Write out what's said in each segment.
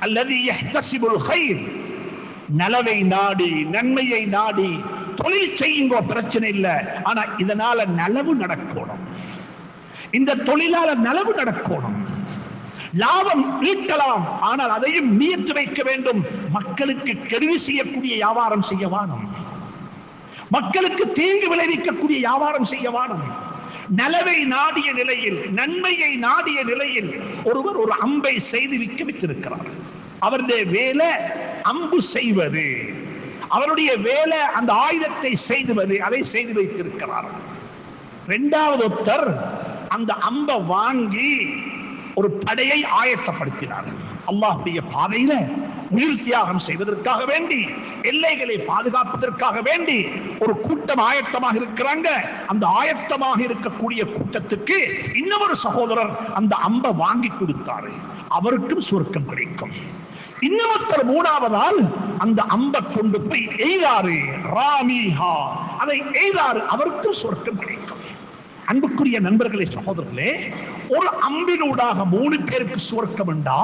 அல்லதி யஹ்தஸிபுல் கைர், நலவை நாடி நன்மையை நாடி தொழில் செய்யுங்கோ, பிரச்சனை இல்லை. ஆனா இதனால நலவு நடக்கணும், இந்த தொழிலால நலவு நடக்கணும், லாபம் ஈட்டலாம். ஆனால் அதையும் நியத்து வைக்க வேண்டும். மக்களுக்கு கெடுதி செய்யக்கூடிய வியாபாரம் செய்ய வேணும், மக்களுக்கு தீங்கு விளைவிக்கக்கூடிய வியாபாரம் செய்ய வேணும். நலவை நாடிய நிலையில், நன்மையை நாடிய நிலையில் ஒருவர் ஒரு அம்பை செய்து விற்க வைத்திருக்கிறார். அவருடைய வேலை அம்பு செய்வது, அவருடைய வேலை அந்த ஆயுதத்தை செய்துவது, அதை செய்து வைத்திருக்கிறார். இரண்டாவது ஒருத்தர் அந்த அம்பை வாங்கி ஒரு படையை ஆயத்தப்படுத்தினார். அல்லாஹ்வுடைய பாதையில உயிர் தியாகம் செய்வதற்காக வேண்டி, எல்லைகளை பாதுகாப்பதற்காக வேண்டி ஒரு கூட்டம் ஆயத்தமாக இருக்கிறாங்க. அந்த ஆயத்தமாக இருக்கக்கூடிய கூட்டத்துக்கு இன்னொரு சகோதரர் அந்த அம்பை வாங்கி கொடுத்தாரு, அவருக்கும் சுவர்க்கம் கிடைக்கும். இன்னொருத்தர் மூணாவதால் அந்த அம்பை கொண்டு போய் எய்தாரு, ராமிஹா, அதை எய்தாரு, அவருக்கும் சுவர்க்கம் கிடைக்கும். அன்புக்குரிய நண்பர்களே, சகோதரர்களே, ஒரு அம்பினூடாக 3 பேருக்கு சுவர்க்கம் உண்டா?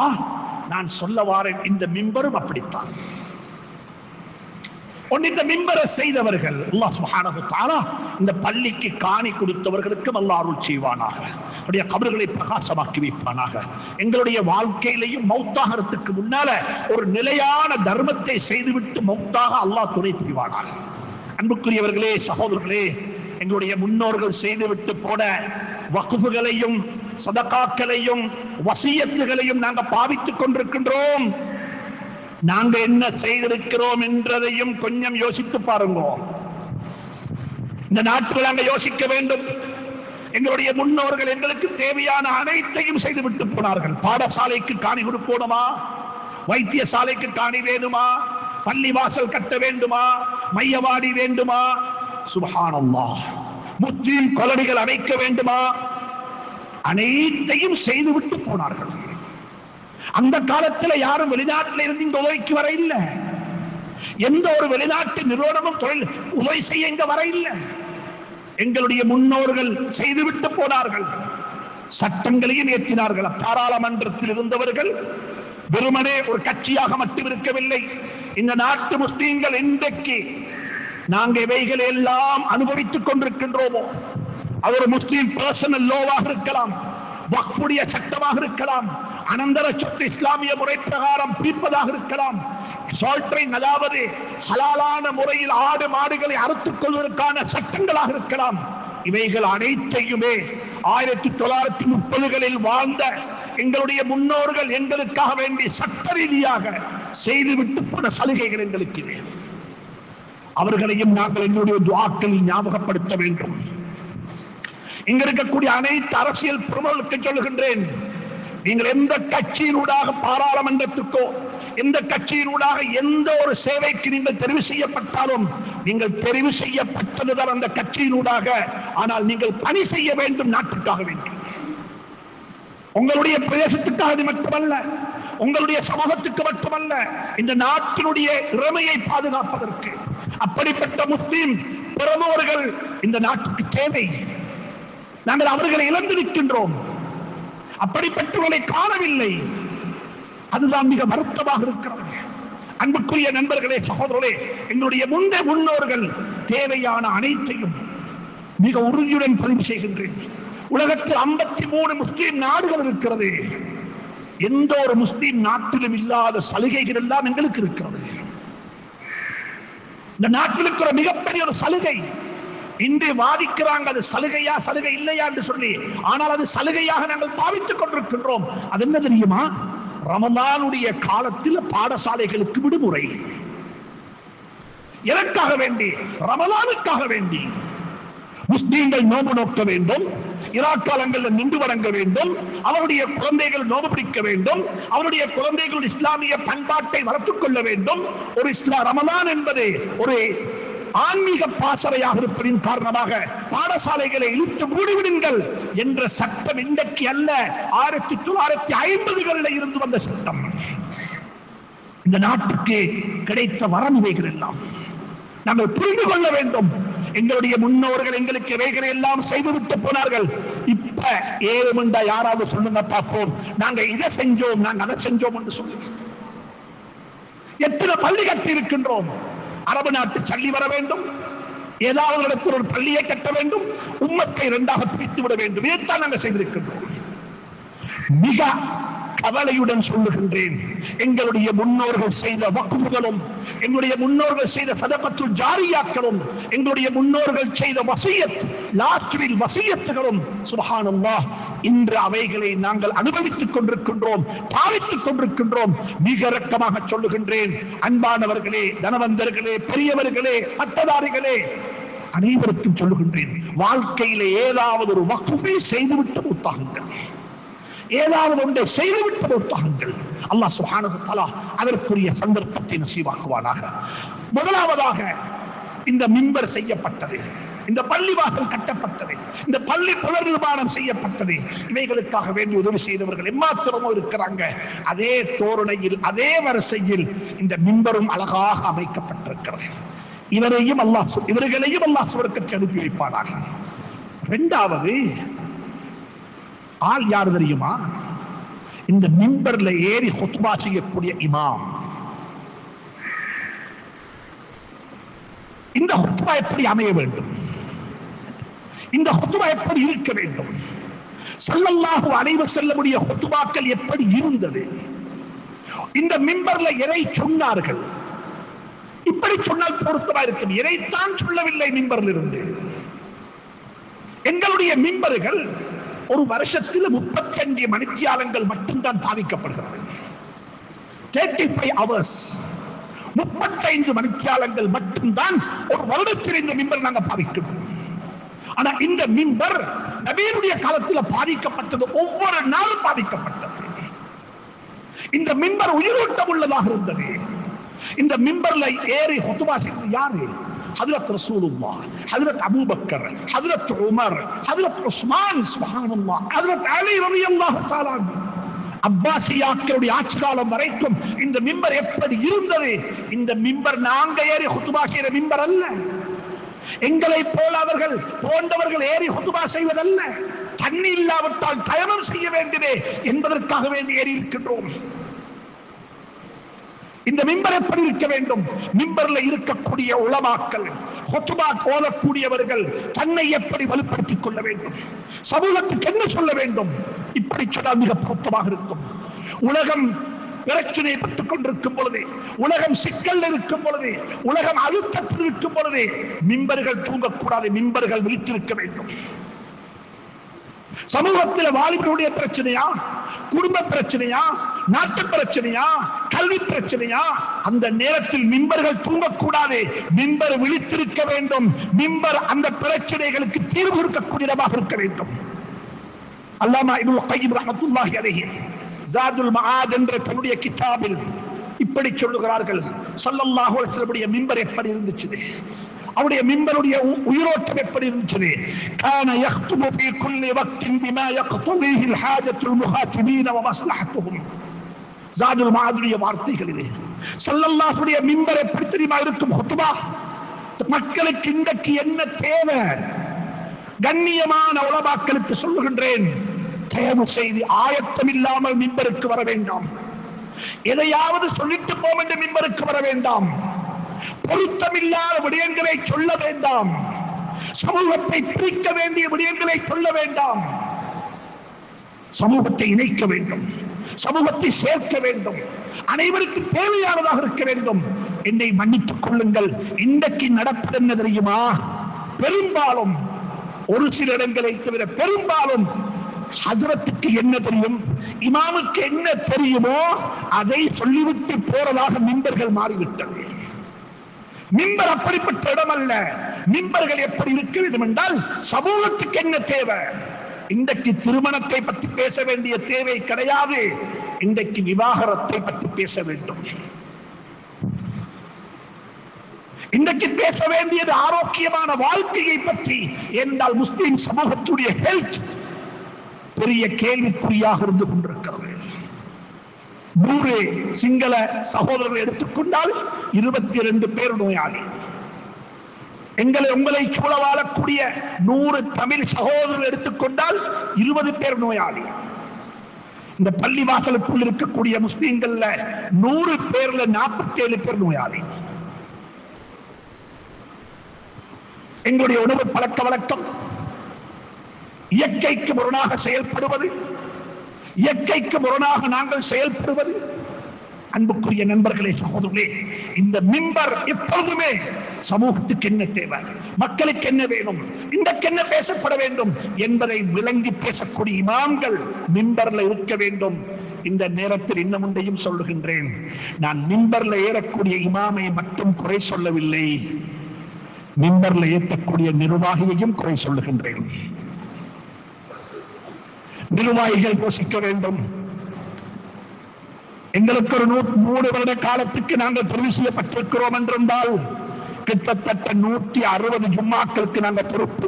நான் சொல்ல வாரேன், இந்த மிம்பரும் அப்படித்தான். இந்த மிம்பரை செய்தவர்கள் அல்லாஹ் சுப்ஹானஹு வ தஆலா இந்த பள்ளிக்கு காணி கொடுத்தவர்களுக்கும் அல்லாஹ் அருள் செய்வானாக, அவருடைய கபர்களை பிரகாசமாக்கி வைப்பானாக. எங்களுடைய வாழ்க்கையிலையும் மௌத்தாகிறதுக்கு முன்னால ஒரு நிலையான தர்மத்தை செய்துவிட்டு மௌத்தாக அல்லாஹ் துணை புரிவானாக. அன்புக்குரியவர்களே, சகோதரர்களே, எங்களுடைய முன்னோர்கள் செய்துவிட்டு போன வக்ஃபுகளையும் சதகாக்களையும் வசியத்துகளையும் நாங்கள் பாவித்துக் கொண்டிருக்கின்றோம். நாங்க என்ன செய்திருக்கிறோம் என்றதையும் கொஞ்சம் யோசித்து பாருங்க. இந்த நாட்டில் நாங்கள் யோசிக்க வேண்டும். எங்களுடைய முன்னோர்கள் எங்களுக்கு தேவையான அனைத்தையும் செய்துவிட்டு போனார்கள். பாடசாலைக்கு காணி கொடுக்கணுமா, வைத்தியசாலைக்கு காணி வேணுமா, பள்ளி வாசல் கட்ட வேண்டுமா, மையவாடி வேண்டுமா, சுப்ஹானல்லாஹ், முஸ்லிம் காலனிகள் அமைக்க வேண்டுமா, அனைத்தையும் செய்துவிட்டு போனார்கள். அந்த காலத்தில் யாரும் வெளிநாட்டில் இருந்து இங்க உதவிக்கு வர இல்லை. எந்த ஒரு வெளிநாட்டு நிறுவனமும் தொழில் உதவி செய்ய இங்க வர இல்லை. எங்களுடைய முன்னோர்கள் செய்துவிட்டு போனார்கள். சட்டங்களையும் ஏற்றினார்கள். பாராளுமன்றத்தில் இருந்தவர்கள் வெறுமனே ஒரு கட்சியாக மட்டும் இருக்கவில்லை. இந்த நாட்டு முஸ்லீம்கள் இன்றைக்கு நாங்கள் இவைகள் எல்லாம் அனுபவித்துக் கொண்டிருக்கின்றோமோ, அது ஒரு முஸ்லீம் பர்சனல் லோவாக இருக்கலாம், வக்ஃபுடைய சட்டமாக இருக்கலாம், அனந்தர சொத்து இஸ்லாமிய முறை பிரகாரம் பிரிப்பதாக இருக்கலாம், சால்ட்ரிங் அதாவது ஹலாலான முறையில் ஆடு மாடுகளை அறுத்துக் கொள்வதற்கான சட்டங்களாக இருக்கலாம். இவைகள் அனைத்தையுமே 1930களில் வாழ்ந்த எங்களுடைய முன்னோர்கள் எங்களுக்காக வேண்டி சட்ட ரீதியாக செய்துவிட்டு போன சலுகைகள் எங்களுக்கு இது. அவர்களையும் நாங்கள் எங்களுடைய துஆக்களில் ஞாபகப்படுத்த வேண்டும். இங்க இருக்கக்கூடிய அனைத்து அரசியல் பிரமுகர்களுக்கு சொல்லுகின்றேன், நீங்கள் எந்த கட்சியினூடாக பாராளுமன்றத்துக்கோ எந்த கட்சியினூடாக எந்த ஒரு சேவைக்கு நீங்கள் தெரிவு செய்யப்பட்டாலும் நீங்கள் தெரிவு செய்யப்பட்டதுதான் அந்த கட்சியினூடாக. ஆனால் நீங்கள் பணி செய்ய வேண்டும் நாட்டுக்காக வேண்டும். உங்களுடைய பிரதேசத்துக்காக மட்டுமல்ல, உங்களுடைய சமூகத்துக்கு மட்டுமல்ல, இந்த நாட்டினுடைய இறைமையை பாதுகாப்பதற்கு. அப்படிப்பட்ட முஸ்லிம் பிரமுகர்கள் இந்த நாட்டுக்கு தேவை. நாங்கள் அவர்களை இழந்திருக்கின்றோம். அப்படிப்பட்டவர்களை காணவில்லை. அதுதான் மிக வருத்தமாக இருக்கிறது. அன்புக்குரிய நண்பர்களே, சகோதரர்களே, எங்களுடைய முன்னோர்கள் தேவையான அனைத்தையும் மிக உறுதியுடன் பதிவு செய்கின்றேன். உலகத்தில் 53 முஸ்லீம் நாடுகள் இருக்கிறது. எந்த ஒரு முஸ்லீம் நாட்டிலும் இல்லாத சலுகைகள் எல்லாம் எங்களுக்கு இருக்கிறது. இந்த நாட்டில் இருக்கிற மிகப்பெரிய ஒரு சலுகை இன்று வாதிக்கிறாங்க, அது சலுகையா சலுகை இல்லையா என்று சொல்லி. ஆனால் அது சலுகையாக நாங்கள் பாவித்துக் கொண்டிருக்கின்றோம். அது என்ன தெரியுமா? ரமலானுடைய காலத்தில் பாடசாலைகளுக்கு விடுமுறை. எதற்காக வேண்டி? ரமலானுக்காக வேண்டி. முஸ்லீம்கள் நோம்பு நோக்க வேண்டும், இராக்காலங்களில் நின்று வணங்க வேண்டும், அவருடைய குழந்தைகள் நோம்பு பிடிக்க வேண்டும், அவருடைய குழந்தைகள் இஸ்லாமிய பண்பாட்டை வளர்த்துக் கொள்ள வேண்டும். ஒரு ரமலான் என்பது ஒரு ஆன்மீக பாசறையாக இருப்பதின் காரணமாக பாடசாலைகளை இழுத்து மூடிவிடுங்கள் என்ற சட்டம் இன்றைக்கு அல்ல, 1950களில் இருந்து வந்த சட்டம். இந்த நாட்டுக்கு கிடைத்த வரம் இவைகள் எல்லாம் நாங்கள் புரிந்து கொள்ள வேண்டும். எங்களுடைய முன்னோர்கள் எங்களுக்கு இவைகளை எல்லாம் செய்துவிட்டு போனார்கள். இப்ப ஏழுமண்டா யாராவது சொல்லுங்க பார்ப்போம், நாங்க இதை செஞ்சோம், நாங்க அதை செஞ்சோம் என்று சொல்லுங்க. எத்தனை பள்ளி கட்டி இருக்கின்றோம். அரபு நாட்டு சல்லி வர வேண்டும், ஏதாவது இடத்தில் ஒரு பள்ளியை கட்ட வேண்டும், உம்மத்தை இரண்டாக பிரித்து விட வேண்டும். இதைத்தான் நாங்கள் செய்திருக்கின்றோம். மிக கவலையுடன் சொல்லுகின்றேன், எங்களுடைய முன்னோர்கள் செய்த வக்ஃபுகளும், எங்களுடைய முன்னோர்கள் செய்த சதகத்துல் ஜாரியாக்களும், எங்களுடைய முன்னோர்கள் செய்த வசியத், லாஸ்ட் வில் வசியத்துகளும் சுப்ஹானல்லாஹ், இன்று அவைகளை நாங்கள் அனுபவித்துக் கொண்டிருக்கின்றோம், பாவித்துக் கொண்டிருக்கின்றோம். மிக இரக்கமாக சொல்லுகின்றேன், அன்பானவர்களே, தனவந்தர்களே, பெரியவர்களே, பட்டதாரிகளே, அனைவருக்கும் சொல்லுகின்றேன், வாழ்க்கையிலே ஏதாவது ஒரு வக்ஃபை செய்துவிட்டு மூத்தாகுங்கள், ஏதாவது ஒன்றை செய்துவிட்டு மூத்தாகுங்கள். அல்லாஹ் சுப்ஹானஹு வ தஆலா அதற்குரிய சந்தர்ப்பத்தை நசீபாக்குவானாக. முதலாவதாக இந்த மிம்பர் செய்யப்பட்டது, இந்த பள்ளிவாசல் கட்டப்பட்டது, இந்த பள்ளி புனர் நிர்மாணம் செய்யப்பட்டது, இவைகளுக்காக வேண்டி உதவி செய்தவர்கள் எம்மாத்திரமோ இருக்கிறாங்க. அதே தோரணையில், அதே வரிசையில் இந்த மிம்பரும் அழகாக அமைக்கப்பட்டிருக்கிறது. இவர்களையும் அல்லாஹ் சுவர்க்கத்தை அனுப்பி வைப்பானாக. இரண்டாவது ஆள் யார் தெரியுமா? இந்த மிம்பர்ல ஏறி குத்பா செய்யக்கூடிய இமாம். இந்த குத்பா எப்படி அமைய வேண்டும், இந்த குத்பா எப்படி இருக்க வேண்டும், ஸல்லல்லாஹு அலைஹி வஸல்லம் குத்பாக்கள் எப்படி இருந்தது, இந்த மிம்பர்ல எதை சொன்னார்கள், இப்படி சொன்னால் பொருத்தமா இருக்கும். எதைத்தான் சொல்லவில்லை மிம்பரில் இருந்து. எங்களுடைய மிம்பர்கள் ஒரு வருஷத்தில் 35 மணித்தியாலங்கள் மட்டும்தான் பாதிக்கப்படுகிறது. 35 hours, 35 மணித்தியாலங்கள் மட்டும்தான் ஒரு வருடத்தில் இந்த மிம்பர் நாங்கள் பாதிக்கிறோம். ஆனா இந்த மிம்பர் நபியுடைய காலத்தில் பாதிக்கப்பட்டது, ஒவ்வொரு நாளும் பாதிக்கப்பட்டது. இந்த மிம்பர் உயிரோட்டம் உள்ளதாக இருந்தது. இந்த மிம்பர்ல ஏறி குத்பா செய்தது யாரு? ஹஜ்ரத் ரசூலுல்லாஹ், ஹஜ்ரத் அபூபக்கர், ஹஜ்ரத் உமர், ஹஜ்ரத் உஸ்மான், சுப்ஹானல்லாஹ், ஹஜ்ரத் அலி ரலியல்லாஹு தஆலா. அப்பாசியாக்களுடைய ஆட்சி காலம் வரைக்கும் இந்த மிம்பர் எப்படி இருந்தது? இந்த மிம்பர் நாங்க ஏறி குத்பா செய்கிற மிம்பர் அல்ல. எங்களை போல அவர்கள் போன்றவர்கள் ஏறி குத்பா செய்வதல்ல. தண்ணி இல்லாவிட்டால் தயமம் செய்ய வேண்டியதே என்பதற்காக வேண்டி ஏறி இருக்கின்றோம். இந்த மிம்பர் எப்படி இருக்க வேண்டும்? மிம்பர்ல இருக்கக்கூடிய உலமாக்கள், குத்பா ஓதக்கூடியவர்கள் தன்னை எப்படி வலுப்படுத்திக் கொள்ள வேண்டும், சமூகத்துக்கு என்ன சொல்ல வேண்டும், இப்படி சொன்னால் மிக பொருத்தமாக இருக்கும். உலகம் பிரச்சனை பெற்றுக் கொண்டிருக்கும் பொழுது, உலகம் சிக்கல் இருக்கும் பொழுது, உலகம் அழுத்தத்தில் இருக்கும் பொழுது மிம்பர்கள் தூங்கக்கூடாது, மிம்பர்கள் விழித்திருக்க வேண்டும். சமூகத்தில் வாலிபருடைய பிரச்சனையா, குடும்ப பிரச்சனையா, நாட்டு பிரச்சனையா, கல்வி பிரச்சனையா, அந்த நேரத்தில் மிம்பர்கள் தூங்கக்கூடாது, மிம்பர் விழித்திருக்க வேண்டும். மிம்பர் அந்த பிரச்சனைகளுக்கு தீர்வு கொடுக்கக்கூடியதாக இருக்க வேண்டும். அல்லாமா இப்னு கய்யிம் ரஹ்மத்துல்லாஹி அலைஹி ஜாதுல் மஆத் என்ற தன்னுடைய கிதாபில் இப்படி சொல்லுகிறார்கள், ஸல்லல்லாஹு அலைஹி வஸல்லம் மிம்பர் எப்படி இருந்துச்சு, அவருடைய மிம்பருடைய உயிரோட்டம் எப்படி இருந்துச்சு. கான யக்துபு ஃபீ குல்லி வக்தின் பிமா யக்ததீஹி அல்-ஹாஜத்துல் முஹாத்திபீன வ மஸ்லஹத்துஹும். ஜாதுல் மஆதுடைய வார்த்தைகள் இது. ஸல்லல்லாஹு அலைஹி மிம்பர் எப்படி தெரியுமா இருக்கும்? குத்பா மக்களுக்கு இன்றைக்கு என்ன தேவை? கண்ணியமான உலமாக்களுக்கு சொல்லுகின்றேன், தயவு செய்து ஆயத்தம் இல்லாமல் மிம்பருக்கு வர வேண்டாம். எதையாவது சொல்லிட்டு போம் என்று மிம்பருக்கு வர வேண்டாம். பொருத்தமில்லாத விடயங்களை சொல்ல வேண்டாம். சமூகத்தை பிரிக்க வேண்டிய விடயங்களை சொல்ல வேண்டாம். சமூகத்தை இணைக்க வேண்டும், சமூகத்தை சேர்க்க வேண்டும், அனைவருக்கு தேவையானதாக இருக்க வேண்டும். என்னை மன்னித்துக் கொள்ளுங்கள், இன்றைக்கு நடப்பது என்ன தெரியுமா? பெரும்பாலும், ஒரு சில இடங்களை தவிர பெரும்பாலும் ஹஜ்ரத்துக்கு என்ன தெரியும், இமாமுக்கு என்ன தெரியுமோ அதை சொல்லிவிட்டு போறதாக மிம்பர்கள் மாறிவிட்டது. மிம்பர் அப்படிப்பட்ட இடம் அல்ல. மிம்பர்கள் எப்படி இருக்க வேண்டும் என்றால், சமூகத்துக்கு என்ன தேவை? இன்றைக்கு திருமணத்தை பற்றி பேச வேண்டிய தேவை கிடையாது, இன்றைக்கு விவாகரத்தை பற்றி பேச வேண்டும். இன்றைக்கு பேச வேண்டியது ஆரோக்கியமான வாழ்க்கையை பற்றி. என்றால் முஸ்லிம் சமூகத்துடைய ஹெல்த் பெரிய கேள்விக்குறியாக இருந்து கொண்டிருக்கிறது. 100 சிங்கள சகோதரர்கள் எடுத்துக்கொண்டால் 22 பேர் நோயாளி. உங்களை சூழ வாழக்கூடிய 100 தமிழ் சகோதரர்கள் எடுத்துக்கொண்டால் 20 பேர் நோயாளி. இந்த பள்ளிவாசலுக்குள் இருக்கக்கூடிய முஸ்லீம்கள்ல 100 பேர்ல 47 பேர் நோயாளி. எங்களுடைய உணவு பழக்க வழக்கம் இயற்கைக்கு முரணாக செயல்படுவது, இயற்கைக்கு முரணாக நாங்கள் செயல்படுவது. அன்புக்குரிய நண்பர்களே, சகோதரர்களே, இந்த மிம்பர் எப்பொழுதுமே சமூகத்துக்கு என்ன தேவை, மக்களுக்கு என்ன வேணும், இன்றைக்கு என்ன பேசப்பட வேண்டும் என்பதை விளங்கி பேசக்கூடிய இமாம்கள் மிம்பர்ல இருக்க வேண்டும். இந்த நேரத்தில் இன்னும் ஒன்றையும் சொல்லுகின்றேன். நான் மிம்பர்ல ஏறக்கூடிய இமாமை மட்டும் குறை சொல்லவில்லை, மிம்பர்ல ஏற்றக்கூடிய நிர்வாகியையும் குறை சொல்லுகின்றேன். நிர்வாகிகள் யோசிக்க வேண்டும். எங்களுக்கு ஒரு 3 வருட காலத்துக்கு நாங்கள் தெரிவு செய்யப்பட்டிருக்கிறோம் என்றிருந்தால் கிட்டத்தட்ட 160 ஜும்மாக்களுக்கு நாங்கள் பொறுப்பு.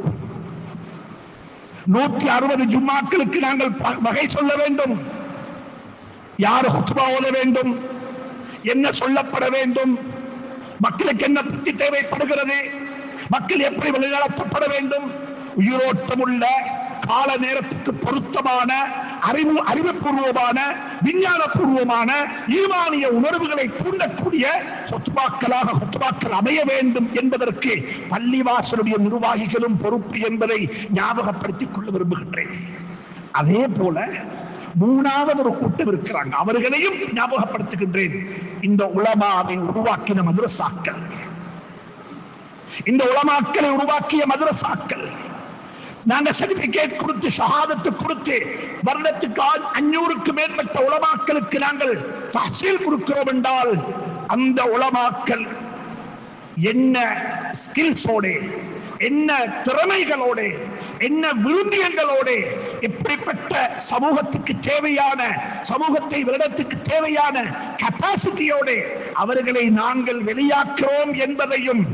160 ஜும்மாக்களுக்கு நாங்கள் வகை சொல்ல வேண்டும். யார் ஹுத்பா ஓத வேண்டும், என்ன சொல்லப்பட வேண்டும், மக்களுக்கு என்ன பற்றி தேவைப்படுகிறது, மக்கள் எப்படி வழிநடத்தப்பட வேண்டும், உயிரோட்டமுள்ள கால நேரத்துக்கு பொருத்தமான அறிவுபூர்வமான விஞ்ஞானபூர்வமான ஈமானிய உணர்வுகளை தூண்டக்கூடிய ஹுத்பாக்கள் அமைய வேண்டும் என்பதற்கு பள்ளிவாசலுடைய நிர்வாகிகளும் பொறுப்பு என்பதை ஞாபகப்படுத்திக் கொள்ள விரும்புகின்றேன். அதே போல 3வது ஒரு கூட்டம் இருக்கிறாங்க, அவர்களையும் ஞாபகப்படுத்துகின்றேன். இந்த உலமாவை உருவாக்கின மதரசாக்கள், இந்த உலமாக்களை உருவாக்கிய மதரசாக்கள், நாங்கள் சர்டிபிகேட் கொடுத்து ஷஹாதத்து கொடுத்து வருடத்துக்கு 500க்கு மேற்பட்ட உலமாக்களுக்கு நாங்கள் தஹ்சீல் கொடுக்கிறோம் என்றால் அந்த உலமாக்கள் என்ன ஸ்கில்ஸோட, என்ன திறமைகளோட, என்ன விரும்பியங்களோட, எப்படிப்பட்ட சமூகத்துக்கு தேவையான, சமூகத்தை வருடத்துக்கு தேவையான கெப்பாசிட்டியோட அவர்களை நாங்கள் வெளியாக்குறோம் என்பதையும்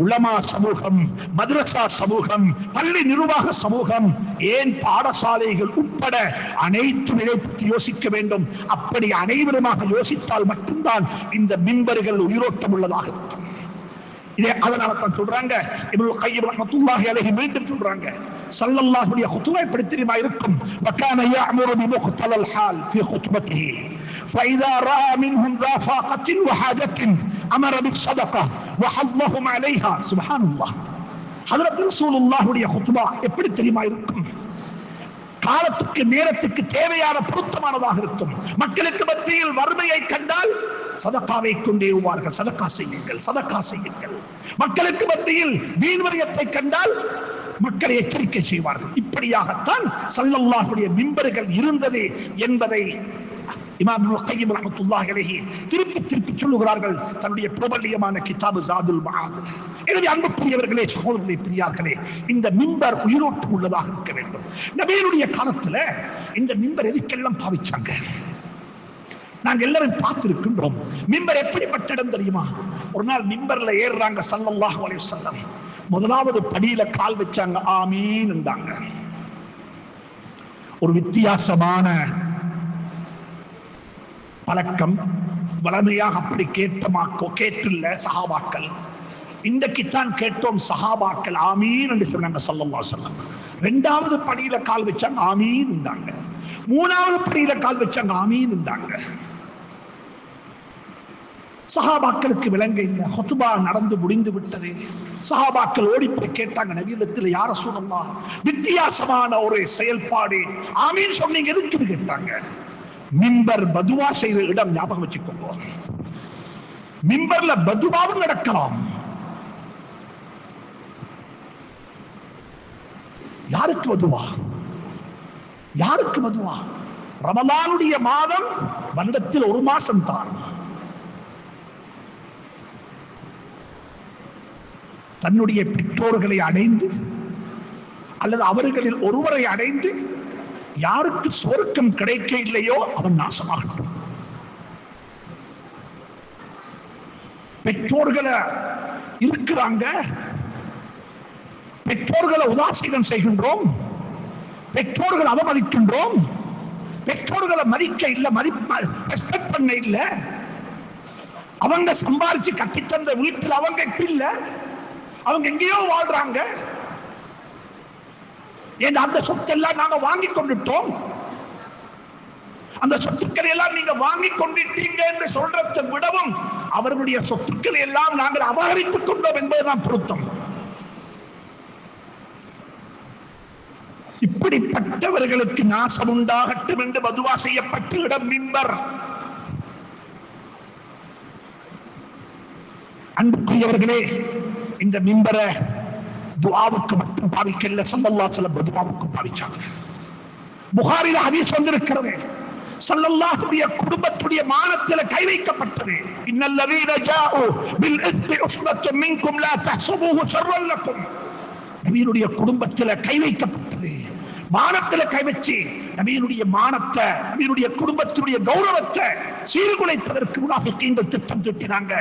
உலமா சமூகம், மദ്രസா சமூகம், பள்ளி நிர்வாக சமூகம், ஏன் பாடசாலைகள் உட்பட அனைத்து நிலை பற்றி யோசிக்க வேண்டும். அப்படி அனைவருமாக யோசித்தால் மட்டும்தான் இந்த மிம்பர்கள் உயிரோட்டம் உள்ளதாக இருக்கும். இதே அதனால தான் சொல்றாங்க, இப்னுல் கய்யிம் ரஹ்மத்துல்லாஹி அலைஹி மீண்டும் சொல்றாங்க, ஸல்லல்லாஹு அலைஹி ஹுத்பா எப்படி தெரியுமா இருக்கும், வகான யஅமுரு பிமுக்தலல் ஹால் ஃபீ ஹுத்பத்திஹி فإذا رأى منهم ذا فاقة وحاجة أمر بالصدقة وحضهم عليها. سبحان الله. ஹஜ்ரத் ரசூலுல்லாஹுடைய ஹுத்பா எப்படி தெரியுமா இருக்கும், காலத்துக்கு நேரத்துக்கு தேவையான பொருத்தமானதாக இருக்கும். மக்களுக்கு மத்தியில் வறுமையை கண்டால் சதகாவை கொண்டே உவார்கள், சதகா செய்யுங்கள், சதகா செய்யுங்கள். மக்களுக்கு மத்தியில் வீண்வரியத்தை கண்டால் மக்களை எச்சரிக்கை செய்வார்கள். இப்படியாகத்தான் ஸல்லல்லாஹுடைய மிம்பர்கள் இருந்தது என்பதை இமாம் இப்னுல் கய்யிம் ரஹ்மத்துல்லாஹி அலைஹி திருப்பி சொல்லுகிறார்கள் தன்னுடைய பிரபல்யமான கிதாபு ஜாதுல் மஆத். எனவே அன்புக்குரியவர்களே, சகோதரர்களே, பெரியார்களே, இந்த மிம்பர் உயிரோட்டம் உள்ளதாக இருக்க வேண்டும். நபியினுடைய காலத்துல இந்த மிம்பர் எதுக்கெல்லாம் பாவிச்சாங்க நாங்க எல்லாரும் பார்த்திருக்கின்றோம். மிம்பர் எப்படிப்பட்ட இடம் தெரியுமா? ஒரு நாள் மிம்பர்ல ஏறுறாங்க ஸல்லல்லாஹு அலைஹி வஸல்லம், முதலாவது படியில கால் வச்சாங்க, ஆமீன் என்றாங்க. ஒரு வித்தியாசமான பழக்கம், வளமையாக அப்படி கேட்டுள்ள சஹாபாக்கள். இன்றைக்குத்தான் கேட்டோம் சஹாபாக்கள் ஆமீன் என்று சொன்னாங்க ஸல்லல்லாஹு அலைஹி வஸல்லம். 2வது படியில கால் வச்சாங்க, ஆமீன் என்றாங்க. 3வது படியில கால் வச்சாங்க, ஆமீன் என்றாங்க. சஹாபாக்களுக்கு விளங்க இல்லை. ஹுத்பா நடந்து முடிந்து விட்டது. சஹாபாக்கள் ஓடி போய் கேட்டாங்க நபியிடத்தில், யா ரசூலல்லாஹ், வித்தியாசமான ஒரு செயல்பாடு, ஆமீன் சொன்னீங்க எதுக்கு கேட்டாங்க. மிம்பர் பதுவா செய்த இடம், ஞாபகம் வச்சுக்கோங்க. மிம்பர்ல பதுவாவும் நடக்கலாம். யாருக்கு பதுவா? யாருக்கு பதுவா? ரமலானுடைய மாதம் வருடத்தில் 1 மாசம் தான். தன்னுடைய பெற்றோர்களை அடைந்து அல்லது அவர்களில் ஒருவரை அடைந்து யாருக்கு சொர்க்கம் கிடைக்க இல்லையோ அவன் நாசமாகட்டும். பெற்றோர்களை இருக்கிறாங்க, பெற்றோர்களை உதாசீனம் செய்கின்றோம், பெற்றோர்களை அவமதிக்கின்றோம், பெற்றோர்களை மதிக்க இல்ல, ரெஸ்பெக்ட் பண்ண இல்ல. அவங்க சம்பாதிச்சு கட்டித்தந்த வீட்டில் அவங்க இல்ல, அவங்க எங்கேயோ வாழ்றாங்க. அந்த சொத்தெல்லாம் நாங்க வாங்கி கொண்டுட்டோம். அந்த சொத்துக்களை எல்லாம் நீங்க வாங்கி கொண்டிட்டீங்க என்று சொல்றதை விடவும் அவர்களுடைய சொத்துக்களை எல்லாம் நாங்கள் அபகரித்துக் கொண்டோம் என்பதுதான் பொருத்தம். இப்படிப்பட்டவர்களுக்கு நாசம் உண்டாகட்டும் என்று பதுவா செய்யப்பட்ட இடம் மிம்பர். அன்புக்குரியவர்களே, இந்த மிம்பரை துஆவுக்கு மட்டும் பாவிக்கல, ஸல்லல்லாஹு அலைஹி வஸல்லம் பதுவாவுக்கு பாவிச்சாங்க. புகாரில ஹதீஸ் வந்திருக்கிறது, ஸல்லல்லாஹுடைய குடும்பத்துடைய மானத்தில் கை வைக்கப்பட்டது. இன்னல்லதீன ஜாஉ பில் இஸ்தி உஸ்பத்தும் மின்கும் லா தஹ்ஸபூஹு ஷர்ரன் லக்கும். நபியினுடைய குடும்பத்தில் கை வைக்கப்பட்டது. மானத்தில் கை வச்சு நபியினுடைய மானத்தை, நபியினுடைய குடும்பத்தினுடைய கௌரவத்தை சீர்குலைப்பதற்கு முனாஃபிகீன்கள் திட்டம் தீட்டினாங்க.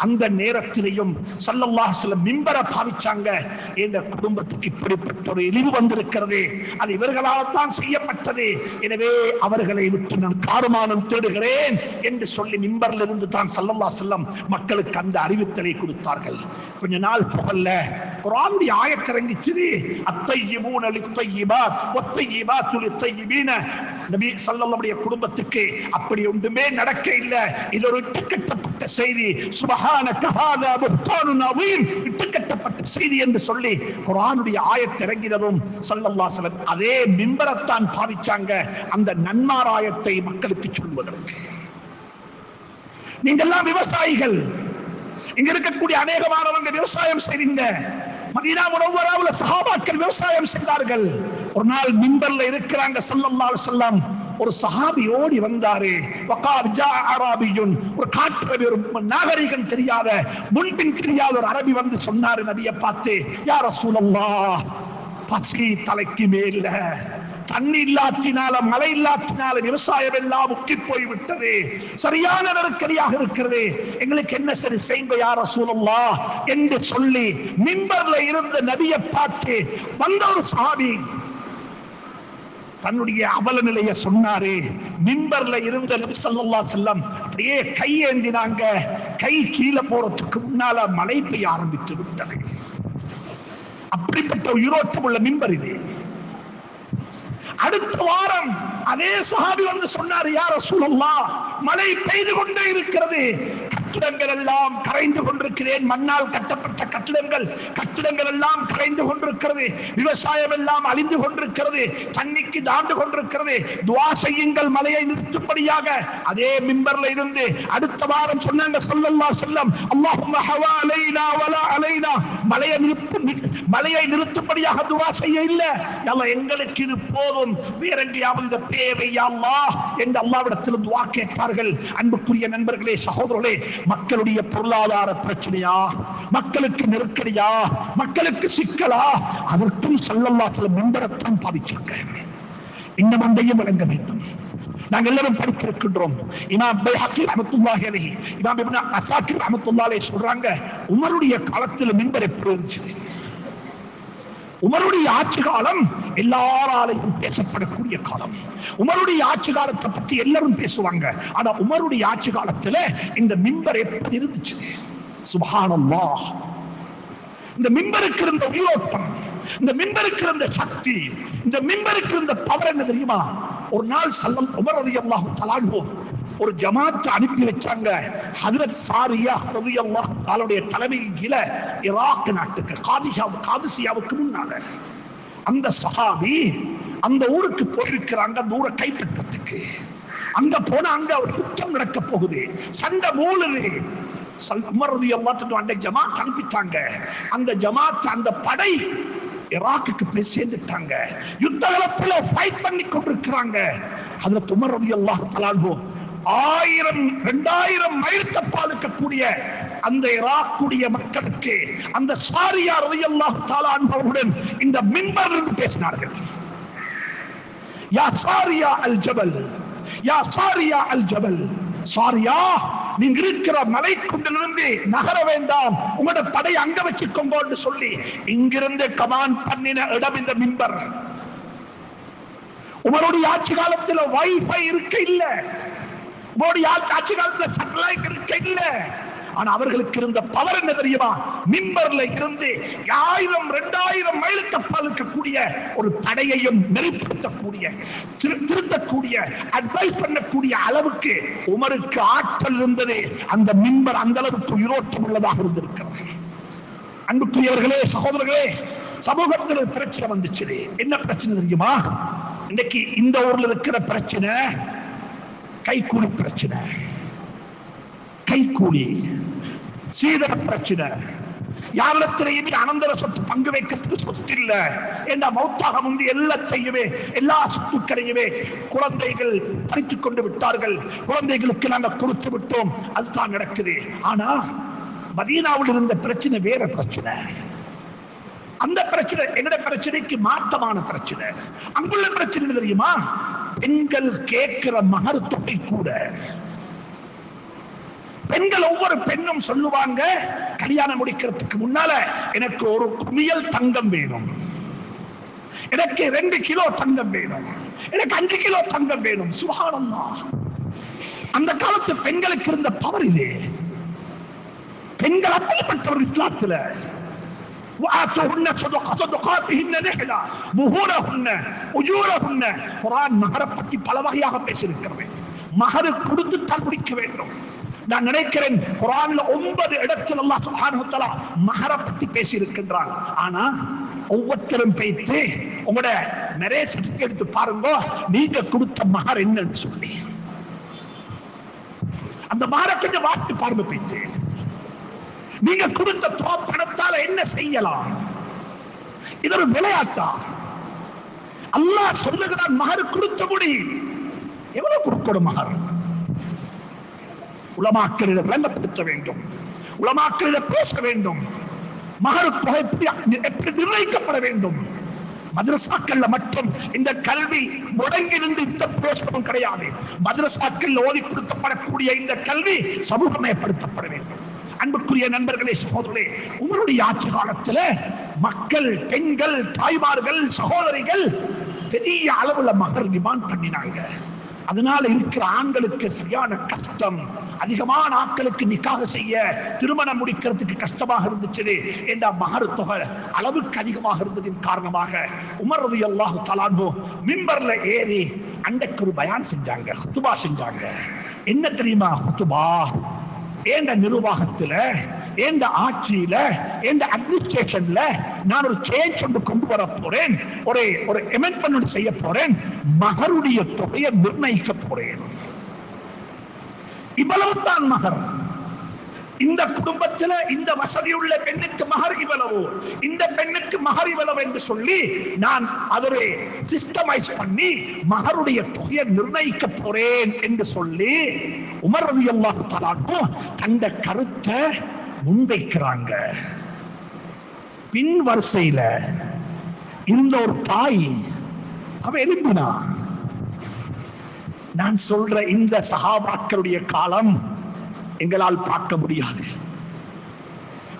அந்த நேரத்திலேயும் ஸல்லல்லாஹு அலைஹி வஸல்லம் மிம்பரை பாவிச்சாங்க. இந்த குடும்பத்துக்கு இப்படிப்பட்ட ஒரு இழிவு வந்திருக்கிறது, அது இவர்களால் தான் செய்யப்பட்டது, எனவே அவர்களை விட்டு நான் காருமானம் தேடுகிறேன் என்று சொல்லி மிம்பரில் இருந்து தான் ஸல்லல்லாஹு அலைஹி வஸல்லம் மக்களுக்கு அந்த அறிவித்தலை கொடுத்தார்கள். கொஞ்ச நாள் போகல குர்ஆனுடைய ஆயத் இறங்கிச்சு, அத்தய்யிபூன லித்தய்யிபாத் வத்தய்யிபாத்து லித்தய்யிபீன. நபி ஸல்லல்லாஹு அலைஹி குடும்பத்துக்கு அப்படி ஒன்றுமே நடக்க இல்லை, இது ஒரு இட்டுக்கட்டப்பட்ட செய்தி. சுப்ஹானக ஹாதா புஹ்தானுன் அதீம், இட்டுக்கட்டப்பட்ட செய்தி என்று சொல்லி குர்ஆனுடைய ஆயத் இறங்கினதும் ஸல்லல்லாஹு அலைஹி வஸல்லம் அதே மிம்பரத்தான் பாவிச்சாங்க அந்த நன்மாராயத்தை மக்களுக்கு சொல்வதற்கு. நீங்கெல்லாம் விவசாயிகள், இங்க இருக்கக்கூடிய அநேகமானவங்க விவசாயம் செய்வீங்க. மதீனா முனவ்வராவுல சஹாபாக்கள் விவசாயம் செய்தார்கள். ஒரு நாள் மிம்பர்ல இருக்கிறாங்க ஸல்லல்லாஹு அலைஹி வஸல்லம். ஒரு சஹாபி ஓடி வந்தாரு. வகார் ஜா அரபியுன், ஒரு காற்றவி, ஒரு நாகரிகம் தெரியாத, முன்பின் தெரியாத ஒரு அரபி வந்து சொன்னாரு நபியை பார்த்து, யா ரசூலல்லாஹ், பசி தலைக்கு மேல, தண்ணி இல்லாத்தினால, மழை இல்லாத்தினால விவசாயம் எல்லாம் முக்கி போய்விட்டது, சரியான நெருக்கடியாக இருக்கிறது, எங்களுக்கு என்ன சரி செய்யுங்க யா ரசூலல்லாஹ் என்று சொல்லி மிம்பர்ல இருந்த நபியை பார்த்து வந்த ஒரு சஹாபி தன்னுடைய அவல நிலையை சொன்னாரு. மிம்பர்ல இருந்த நபி ஸல்லல்லாஹு அலைஹி வஸல்லம் அப்படியே கையேந்தினாங்க. கை கீழே போறதுக்கு முன்னால மழை பெய்ய ஆரம்பித்து விட்டது. அப்படிப்பட்ட உயிரோட்டம் உள்ள மிம்பர் இது. அடுத்த வாரம் அதே சஹாபி வந்து சொன்னார், யா ரசூலல்லாஹ், மழை பெய்து கொண்டே இருக்கிறது, கட்டிடங்கள் எல்லாம் கரைந்து கொண்டிருக்கிறேன், மண்ணால் கட்டப்பட்ட கட்டிடங்கள் எல்லாம் கரைந்து கொண்டிருக்கிறது, விவசாயம் எல்லாம் அழிந்து கொண்டிருக்கிறது, தண்ணிக்கு தாண்டு கொண்டிருக்கிறது, துஆ செய்யுங்கள் மழையை நிறுத்தும்படியாக. அதே மிம்பர்ல இருந்து அடுத்த வாரம் சொன்னாங்க ஸல்லல்லாஹு அலைஹி வஸல்லம், அல்லாஹும்ம ஹவா அலைனா வலா அலைனா, மழையை நிறுத்தும்படியாக துஆ செய்ய இல்ல, அல்லாஹ் எங்களுக்கு இது போதும், வேற எங்கேயாவது இந்த தேவை யா அல்லாஹ் என்று அல்லாஹ்விடத்தில் துஆ கேட்பார்கள். அன்புக்குரிய நண்பர்களே, சகோதரர்களே, மக்களுடைய பொருளாதார பிரச்சனையா, மக்களுக்கு நெருக்கடியா, மக்களுக்கு சிக்கலா, அதற்கும் ஸல்லல்லாஹு அலைஹி வஸல்லம் மிம்பரத்தான் பாவிச்சாங்க. இன்னும் ஒன்றையும் விளங்க வேண்டும், நாங்கள் எல்லாரும் படித்திருக்கின்றோம். இமாம் பைஹக்கி ரஹ்மத்துல்லாஹி அலைஹி, இமாம் இப்னு அஸாக்கிர் ரஹ்மத்துல்லாஹி அலைஹி சொல்றாங்க, உமருடைய காலத்தில் மிம்பர் எப்படி இருந்துச்சு? உமருடைய ஆட்சி காலம் எல்லாராலையும் பேசப்படக்கூடிய காலம். உமருடைய ஆட்சி காலத்தை பற்றி எல்லாரும் பேசுவாங்க. ஆனா உமருடைய ஆட்சி காலத்துல இந்த மிம்பர் எப்படி இருந்துச்சு? சுப்ஹானல்லாஹ். இந்த மிம்பருக்கு இருந்த உயிரோட்டம், இந்த மிம்பருக்கு இருந்த சக்தி, இந்த மிம்பருக்கு இருந்த பவர் என்ன தெரியுமா? ஒரு நாள் உமர் ரலியல்லாஹு தஆலா அன்ஹு ஒரு ஜமாத் அனுப்பி வச்சாங்க. ஹஜ்ரத் சாரியா ரலியல்லாஹு தஆலாவுடைய தலைமையின் கீழ ஈராக் நாட்டுக்கு காதிசியாவுக்கு முன்னால அந்த சஹாபி அந்த ஊருக்கு போயிருக்கிறாங்க, அந்த ஊரை கைப்பற்றத்துக்கு. அங்க போனா அங்க ஒரு யுத்தம் நடக்க போகுது, சண்டை மூளுது. உமர் ரலியல்லாஹு தஆலா அந்த ஜமாத் அனுப்பிட்டாங்க. அந்த ஜமாத், அந்த படை ஈராக்குக்கு போய் சேர்ந்துட்டாங்க. யுத்த களத்துல ஃபைட் பண்ணி கொண்டிருக்கிறாங்க. ஹஜ்ரத் உமர் ரலியல்லாஹு தஆலா 1000 2000 மைல் தப்பால் இருக்கக்கூடிய அந்த ஈராக்குடைய மக்களுக்கு அந்த சாரியா ரலியல்லாஹு தஆலா அன்ஹுவுடன் இந்த மிம்பரில் இருந்து பேசினார்கள். யா சாரியா அல் ஜபல், யா சாரியா அல் ஜபல், சாரியா நீங்க இருக்கிற மலைக்குண்டிலிருந்து நகர வேண்டாம், உங்களோட படை அங்க வச்சுக்கோங்க சொல்லி இங்கிருந்து கமாண்ட் பண்ணின இடம் இந்த மிம்பர். உங்களுடைய ஆட்சி காலத்தில் வைஃபை இருக்க இல்ல, உங்களுடைய ஆட்சி காலத்தில் சேட்டலைட் இருக்க இல்ல. ஆனா அவர்களுக்கு இருந்த பவர் என்ன தெரியுமா? மிம்பர்ல இருந்து 1000-2000 மைலுக்கு அப்பால் இருக்கக்கூடிய ஒரு தடையையும் நெறிப்படுத்தக்கூடிய, திருத்தக்கூடிய, அட்வைஸ் பண்ணக்கூடிய அளவுக்கு உமருக்கு ஆற்றல் இருந்தது. அந்த மிம்பர் அந்த அளவுக்கு உயிரோட்டம் உள்ளதாக இருந்திருக்கிறது. அன்புக்குரியவர்களே, சகோதரர்களே, சமூகத்தில் பிரச்சனை வந்துச்சு. என்ன பிரச்சனை தெரியுமா? இன்னைக்கு இந்த ஊர்ல இருக்கிற பிரச்சனை கைக்கூலி பிரச்சனை, கைக்கூலி சீதன பிரச்சனை. யாரிடத்திலேயுமே அனந்தர சொத்து பங்கு வைக்கிறதுக்கு சொத்து இல்ல. என்ற மௌத்தாக முந்தி எல்லாத்தையுமே, எல்லா சொத்துக்களையுமே குழந்தைகள் பறித்துக் கொண்டு விட்டார்கள். குழந்தைகளுக்கு நாங்கள் கொடுத்து விட்டோம். அதுதான் நடக்குது. ஆனா மதீனாவில் இருந்த பிரச்சனை வேற பிரச்சனை. அந்த பிரச்சனை எங்கட பிரச்சனைக்கு மாற்றமான பிரச்சனை. அங்குள்ள பிரச்சனை தெரியுமா? பெண்கள் கேட்கிற மகர் தொகை கூட. பெண்கள் ஒவ்வொரு பெண்ணும் சொல்லுவாங்க, கல்யாணம் முடிக்கிறதுக்கு முன்னால எனக்கு ஒரு குமியல் தங்கம் வேணும், எனக்கு 2 கிலோ தங்கம் வேணும், எனக்கு 5 கிலோ தங்கம் வேணும். சுப்ஹானல்லாஹ். அந்த காலத்து பெண்களுக்கு இருந்த பவர் இது. பெண்கள் அப்படிப்பட்டவர் இஸ்லாத்துல. وآتوهن صدقاتهن نحلا مهورهن أجورهن. குர்ஆன் மஹரை பத்தி பல வகையாக பேசியிருக்கிறது. மஹர் கொடுத்து தான் முடிக்க வேண்டும். நான் நினைக்கிறேன் குர்ஆன்ல 9 இடத்தில் அல்லாஹ் சுப்ஹானஹு வ தஆலா மஹரை பத்தி பேசி இருக்கின்றான். ஆனா ஒவ்வொருத்தரும் பேய்த்து உங்களோட மேரேஜ் சர்டிபிகேட் எடுத்து பாருங்க, நீங்க கொடுத்த மஹர் என்னன்னு சொல்லி அந்த மஹரை கொஞ்சம் வாசித்து பாருங்க. பேய்த்து நீங்க கொடுத்த பணத்தால என்ன செய்யலாம்? இது ஒரு விளையாட்டா? அல்லாஹ் சொல்லுகிறான் மஹர் கொடுத்தபடி. எவ்வளவு கொடுக்கணும் மஹர்? உலமாக்களிடம் விளங்கப்படுத்த வேண்டும், உலமாக்களிடம் பேச வேண்டும். மஹர் தொகை எப்படி நிர்ணயிக்கப்பட வேண்டும்? மதரசாக்கள்ல மட்டும் இந்த கல்வி முடங்கிருந்து இந்த பிரயோசனமும் கிடையாது. மதரசாக்கள் ஓதி கொடுக்கப்படக்கூடிய இந்த கல்வி சமூகமயப்படுத்தப்பட வேண்டும். அன்புக்குரிய நண்பர்களே, சகோதரர்களே, உங்களுடைய ஆட்சி காலத்துல மக்கள், பெண்கள், தாய்மார்கள், சகோதரிகள் பெரிய அளவுல மகர் டிமாண்ட் பண்ணினாங்க. அதனால இருக்கிற ஆண்களுக்கு சரியான கஷ்டம். அதிகமான ஆட்களுக்கு நிக்காக செய்ய, திருமணம் முடிக்கிறதுக்கு கஷ்டமாக இருந்துச்சு. என்ற மகர் தொகை அளவுக்கு அதிகமாக இருந்ததின் காரணமாக உமர் ரலியல்லாஹு தஆலா அன்ஹு மிம்பர்ல ஏறி அன்றைக்கு ஒரு பயான் செஞ்சாங்க, ஹுதுபா செஞ்சாங்க. என்ன தெரியுமா ஹுதுபா? என்ற நிர்வாகத்துல, என்ற ஆட்சியில, என்ற அட்மினிஸ்ட்ரேஷன்ல நான் ஒரு சேஞ்ச் கொண்டு வர போறேன், ஒரு அமெண்ட்மென்ட் செய்ய போறேன், மகருடைய தொகையை நிர்ணயிக்க போறேன். இவ்வளவுதான் மகர். இந்த குடும்பத்துல இந்த வசதியுள்ள பெண்ணுக்கு மகர் இவ்வளவு, இந்த பெண்ணுக்கு மகர் இவ்வளவு என்று சொல்லி நான் அதை சிஸ்டமைஸ் பண்ணி மகருடைய தொகையை நிர்ணயிக்க போறேன் என்று சொல்லி உமர் ரலியல்லாஹு தஆலா அன்ஹு தந்த கருத்தை முன்வைக்கிறாங்க. பின் வரிசையில இந்த ஒரு தாய் அவ எழுப்பினா. நான் சொல்ற இந்த சஹாபாக்களுடைய காலம் எங்களால் பார்க்க முடியாது.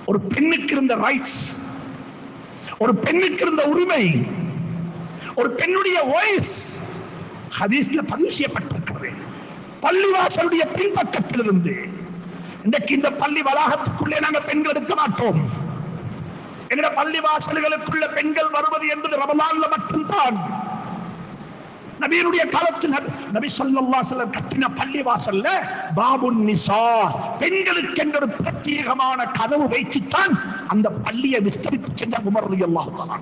ஒரு பெண்ணுக்கு இருந்த ரைட்ஸ், ஒரு பெண்ணுக்கு இருந்த உரிமை, ஒரு பெண்ணுடைய வாய்ஸ் ஹதீஸ்ல பதிவு செய்யப்பட்டிருக்கிறது. பள்ளிவாசலுடைய பின்பக்கத்திலிருந்து இன்றைக்கு இந்த பள்ளி வளாகத்துக்குள்ளே நாங்கள் பெண்கள் எடுக்க மாட்டோம். எங்களுடைய பள்ளிவாசல்களுக்குள்ள பெண்கள் வருவது என்பது ரமலான்ல மட்டும்தான். நபியுடைய காலத்தில் நபி ஸல்லல்லாஹு அலைஹி வஸல்லம் கட்டின பள்ளிவாசல்ல பாபுன் நிசா, பெண்களுக்கு என்ற ஒரு பிரத்யேகமான கதவு வைத்துத்தான் அந்த பள்ளியை விஸ்தரித்து சென்ற உமர் ரலியல்லாஹு தஆலா.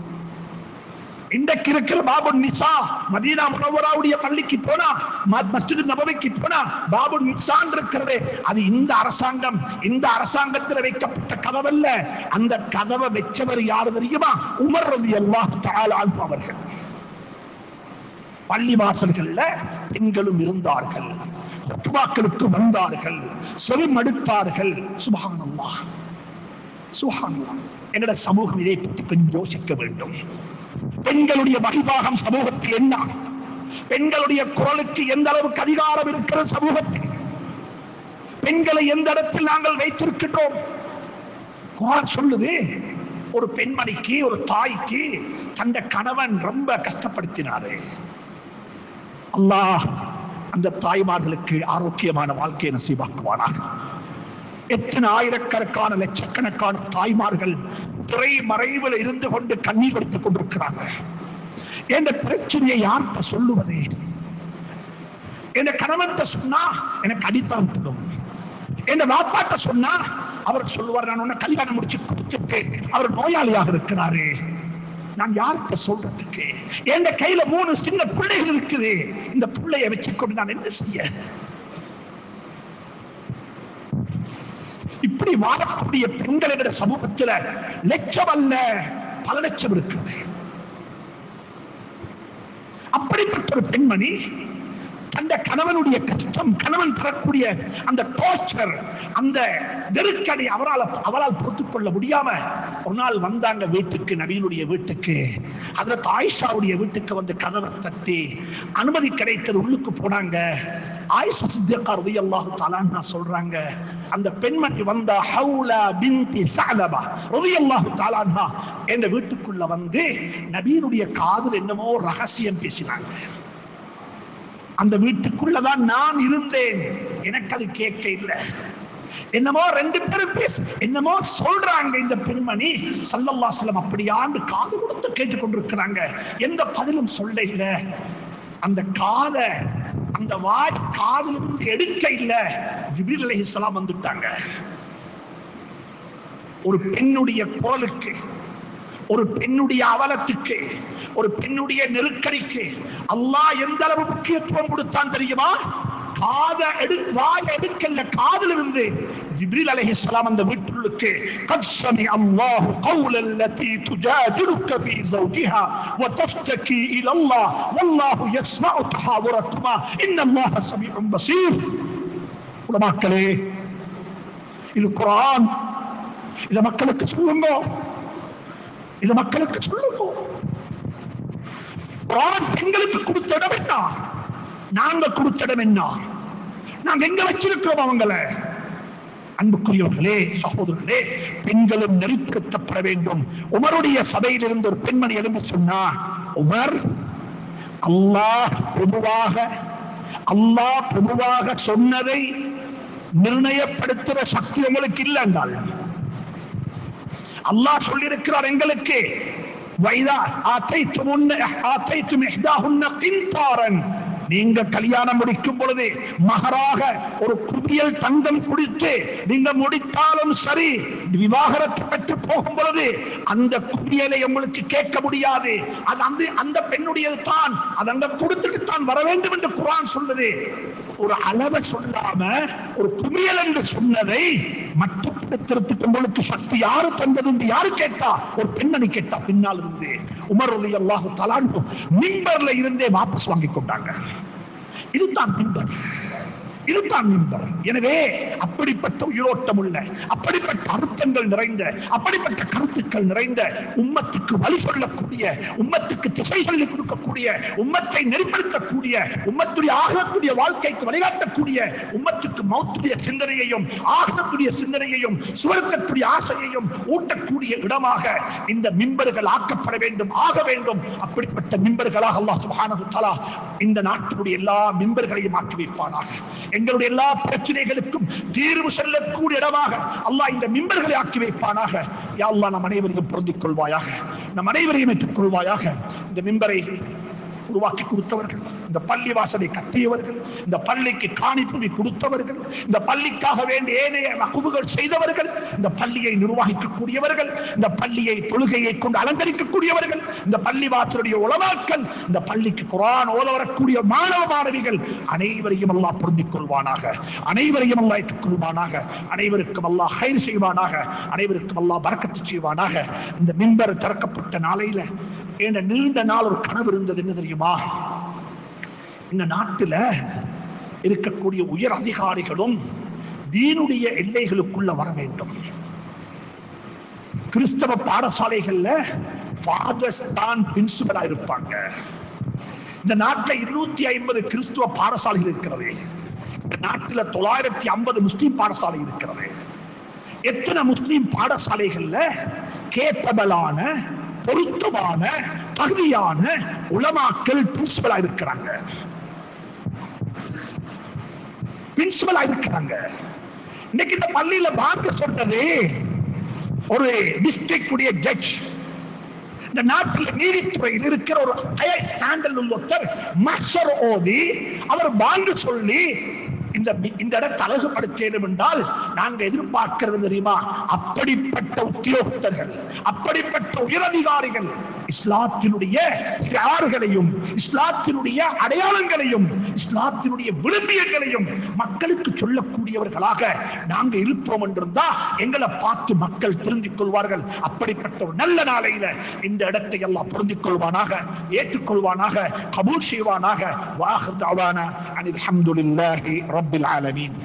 இன்றைக்கு இருக்கிற பாபுன் நிசா மதீனா முனவ்வராவுடைய பள்ளிக்கு போனா, மஸ்ஜித் நபவிக்கு போனா பாபுன் நிசா இருக்கிறது. அது இந்த அரசாங்கம், இந்த அரசாங்கத்தில் வைக்கப்பட்ட கதவல்ல. அந்த கதவை வெச்சவர் யாரு தெரியுமா? உமர் ரலியல்லாஹு தஆலா அன்ஹு அவர்கள். பள்ளிவாசல்கள்ல பெண்களும் இருந்தார்கள், ஹுத்பாக்களுக்கு வந்தார்கள், செவிமடுத்தார்கள். சுப்ஹானல்லாஹ், சுப்ஹானல்லாஹ். எங்கட சமூகம் இதை பற்றி கொஞ்சம் யோசிக்க வேண்டும். பெண்களுடைய வகிபாகம் சமூகத்தில் என்ன? பெண்களுடைய குரலுக்கு எந்த அளவுக்கு அதிகாரம் இருக்கிற சமூகத்தில்? பெண்களை எந்த இடத்தில் நாங்கள் வைத்திருக்கின்றோம்? குர்ஆன் சொல்லுது, ஒரு பெண்மணிக்கு, ஒரு தாய்க்கு தந்த கணவன் ரொம்ப கஷ்டப்படுத்தினாரு. அல்லாஹ் அந்த தாய்மார்களுக்கு ஆரோக்கியமான வாழ்க்கையை நசீபாக்குவானாக. எத்தனை ஆயிரக்கணக்கான லட்சக்கணக்கான தாய்மார்கள் திரை மறைவில் இருந்து கொண்டு கண்ணீர் வடித்துக் கொண்டிருக்கிறாங்க. என்ற பிரச்சனையை யார்கிட்ட சொல்லுவது? என் கணவன் சொன்னா எனக்கு அடித்தான் விடும். என் வாப்பாட்ட சொன்னா அவர் சொல்லுவார், நான் உன்னை கல்யாணம் முடிச்சு கொடுத்துட்டு அவர் நோயாளியாக இருக்கிறாரு. நான் யார்கிட்ட சொல்றதுக்கு? என் கையில 3 சின்ன பிள்ளைகள் இருக்குது. இந்த பிள்ளைய வச்சுக்கொண்டு நான் என்ன செய்ய? இப்படி வாழக்கூடிய பெண்களுடைய சமூகத்தில் லட்சம் அல்ல பல லட்சம் இருக்கிறது. அப்படிப்பட்ட ஒரு பெண்மணி அந்த கணவனுடைய கஷ்டம், கணவன் தரக்கூடிய அந்த டார்ச்சர், அந்த நெருக்கடி அவரால் பொறுத்துக் கொள்ள முடியாம ஒரு நாள் வந்தாங்க வீட்டுக்கு, நபியினுடைய வீட்டுக்கு. ஹஜ்ரத் ஆயிஷாவுடைய வீட்டுக்கு வந்து கதவை தட்டி அனுமதி கிடைத்தது, உள்ளுக்கு போனாங்க. ஆயிஷா சித்திகா ரலியல்லாஹு தஆலா அன்ஹா சொல்றாங்க, அந்த பெண்மணி வந்தா ஹவுலா பின்தி ஸஅலபா ரலியல்லாஹு தஆலா அன்ஹா என்ற வீட்டுக்குள்ள வந்து நபியினுடைய காதில் என்னமோ ரகசியம் பேசினாங்க. அந்த வீட்டுக்குள்ளதான் நான் இருந்தேன், எனக்கு அது கேட்க இல்லை. என்னமோ 2 பேரும் பேச என்னமோ சொல்றாங்க. இந்த பெண்மணி ஸல்லல்லாஹு அலைஹி வஸல்லம் அப்படியாண்டு காது கொடுத்து கேட்டுக்கொண்டிருக்கிறாங்க. எந்த பதிலும் சொல்ல இல்லை. அந்த காதை அந்த வாய் காதிலிருந்து எடுக்க இல்லை. ஜிப்ரீல் அலைஹிஸ்ஸலாம் வந்துட்டாங்க. ஒரு பெண்ணுடைய குரலுக்கு, ஒரு பெண்ணுடைய அவலத்துக்கு, ஒரு பெண்ணுடைய நெருக்கடிக்கு அல்லாஹ் எந்த அளவு முக்கியத்துவம் கொடுத்தான் தெரியுமா? வாய் எடுக்கல, காதிலிருந்து ஜிப்ரீல் அலைஹிஸ்ஸலாம் அந்த வீட்டுக்கு கத் சமி அல்லாஹு கௌலல் லதி துஜாதிலுக ஃபீ ஸௌஜிஹா வ தஸ்தகி இலல்லாஹ் வல்லாஹு யஸ்மஉ தஹாவுரகுமா இன்னல்லாஹ ஸமீஉன் பஸீர். உலமாக்களே, இது குர்ஆன். இத மக்களுக்கு சொல்லுங்க, இத மக்களுக்கு சொல்லுங்க. குர்ஆன் எங்களுக்கு கொடுத்த இடம் என்ன? நாங்க கொடுத்த இடம் என்ன? நாங்க எங்க வச்சிருக்கிறோம் அவங்களை? அன்புக்குரியவர்களே, சகோதரர்களே, பெண்களும் நெறிப்படுத்தப்பட வேண்டும். உமருடைய சபையில் இருந்து ஒரு பெண்மணி எழுந்து சொன்னா, உமர், அல்லாஹ் பொதுவாக சொன்னதை நிர்ணயப்படுத்துற சக்தி உங்களுக்கு இல்லை என்றால், அல்லாஹ் சொல்லியிருக்கிறார் எங்களுக்கு, வைதா ஆதைத்தும் இஹ்தாஹுன்ன கின்தாரன், நீங்க கல்யாணம் முடிக்கும் பொழுது மகராக ஒரு குவியல் தங்கம் குடித்து நீங்க முடித்தாலும் சரி, விவாகரத்து பெற்று போகும் பொழுது அந்த குவியலை உங்களுக்கு கேட்க முடியாது. அது அந்த பெண்ணுடையது தான், அது அங்க கொடுத்துட்டு தான் வர வேண்டும் என்று குர்ஆன் சொல்லுது. ஒரு அளவை சொல்லாம ஒரு குவியல் என்று சொன்னதை மட்டுப்படுத்துறதுக்கு உங்களுக்கு சக்தி யாரு தந்தது என்று யாரு கேட்டா? ஒரு பெண்ணணி கேட்டா. பின்னால் இருந்து உமர் ரலியல்லாஹு தஆலா அன்ஹு மிம்பர்ல இருந்தே வாபஸ் வாங்கி கொண்டாங்க. இதுதான் மிம்பர், இதுதான் மிம்பர். எனவே அப்படிப்பட்ட உயிரோட்டம் உள்ள, அப்படிப்பட்ட அர்த்தங்கள் நிறைந்த, அப்படிப்பட்ட கருத்துக்கள் நிறைந்த, உம்மத்துக்கு வழி சொல்லக்கூடிய, உம்மத்துக்கு திசை சொல்லிக் கொடுக்கக்கூடிய, உம்மத்தை நெறிப்படுத்தக்கூடிய, உம்மத்துடைய ஆகக்கூடிய வாழ்க்கைக்கு வழிகாட்டக்கூடிய, உம்மத்துக்கு மௌத்துடைய சிந்தனையையும் ஆகக்கூடிய சிந்தனையையும் சுவர்க்கத்துடைய ஆசையையும் ஊட்டக்கூடிய இடமாக இந்த மிம்பர்கள் ஆக்கப்பட வேண்டும், ஆக வேண்டும். அப்படிப்பட்ட மிம்பர்களாக அல்லாஹ் சுப்ஹானஹு வ தஆலா இந்த நாட்டினுடைய எல்லா மிம்பர்களையும் ஆக்கி வைப்பானாக. எங்களுடைய எல்லா பிரச்சனைகளுக்கும் தீர்வு செல்லக்கூடிய இடமாக அல்லாஹ் இந்த மிம்பர்களை ஆக்கி வைப்பானாக. யா அல்லாஹ், நம் அனைவரையும் பொருந்திக் கொள்வாயாக, நம் அனைவரையும் ஏற்றுக் கொள்வாயாக. இந்த மிம்பரை உருவாக்கி கொடுத்தவர்கள், இந்த பள்ளி வாசலை கட்டியவர்கள், இந்த பள்ளிக்கு காணிப்புவி கொடுத்தவர்கள், இந்த பள்ளிக்காக வேண்டிய ஏனைய வகுப்புகள் செய்தவர்கள், இந்த பள்ளியை நிர்வகிக்கக்கூடியவர்கள், இந்த பள்ளியை தொழுகையை கொண்டு அலங்கரிக்கக்கூடியவர்கள், இந்த பள்ளி வாசலுடைய உலமாக்கள், இந்த பள்ளிக்கு குர்ஆன் ஓத வரக்கூடிய மாணவ மாணவிகள் அனைவரையும் அல்லாஹ் பொருந்திக் கொள்வானாக, அனைவரையும் அல்லாஹ் ஏற்றுக் கொள்வானாக, அனைவருக்கும் அல்லாஹ் ஹைர் செய்வானாக, அனைவருக்கும் அல்லாஹ் பரக்கத்து செய்வானாக. இந்த மிம்பர் திறக்கப்பட்ட நாளையில என்ற நீண்ட நாள் ஒரு கனவு இருந்தது. என்ன தெரியுமா? இந்த நாட்டில் இருக்கக்கூடிய உயர் அதிகாரிகளும் தீனுடைய எல்லைகளுக்குள்ள வர வேண்டும். கிறிஸ்தவ பாடசாலைகள்ல ஃபாதர்ஸ் தான் பிரின்சிபலா இருப்பாங்க. இந்த நாட்டில் 250 கிறிஸ்துவ பாடசாலைகள் இருக்கிறது. இந்த நாட்டில் 950 முஸ்லீம் பாடசாலை இருக்கிறது. எத்தனை முஸ்லீம் பாடசாலைகள்ல கேப்பபலான, பொருத்தமான, தகுதியான உலமாக்கள் பிரின்சிபலா இருக்கிறாங்க, பிரின்சிபலா இருக்கிறாங்க. இன்னைக்கு இந்த பள்ளியில பார்க்க சொன்னது ஒரு டிஸ்ட்ரிக்ட் உடைய ஜட்ஜ், இந்த நாட்டில் நீதித்துறையில் இருக்கிற ஒரு ஹையர் ஸ்டாண்டர்ட் உள்ள ஒருத்தர் மஸ்ஸர் ஓதி அவர் பாங்கு சொல்லி இந்த இடத்தை அழகுபடுத்தணும் என்றால் நாங்க எதிர்பார்க்கிறது தெரியுமா? அப்படிப்பட்ட உத்தியோகத்தர்கள், அப்படிப்பட்ட உயரதிகாரிகள் இஸ்லாத்தினுடைய சியார்களையும் இஸ்லாத்தினுடைய அடையாளங்களையும் இஸ்லாத்தினுடைய விழுமியங்களையும் மக்களுக்கு சொல்லக்கூடியவர்களாக நாங்க இருப்போம் என்றிருந்தா எங்களை பார்த்து மக்கள் தெரிந்து கொள்வார்கள். அப்படிப்பட்ட ஒரு நல்ல நாளையில இந்த இடத்தை எல்லாம் புரிந்து கொள்வானாக, ஏற்றுக்கொள்வானாக, கபூல் செய்வானாக. வாஹிர் தஅவானா அனில் ஹம்துலில்லாஹி ரப்பில் ஆலமீன்.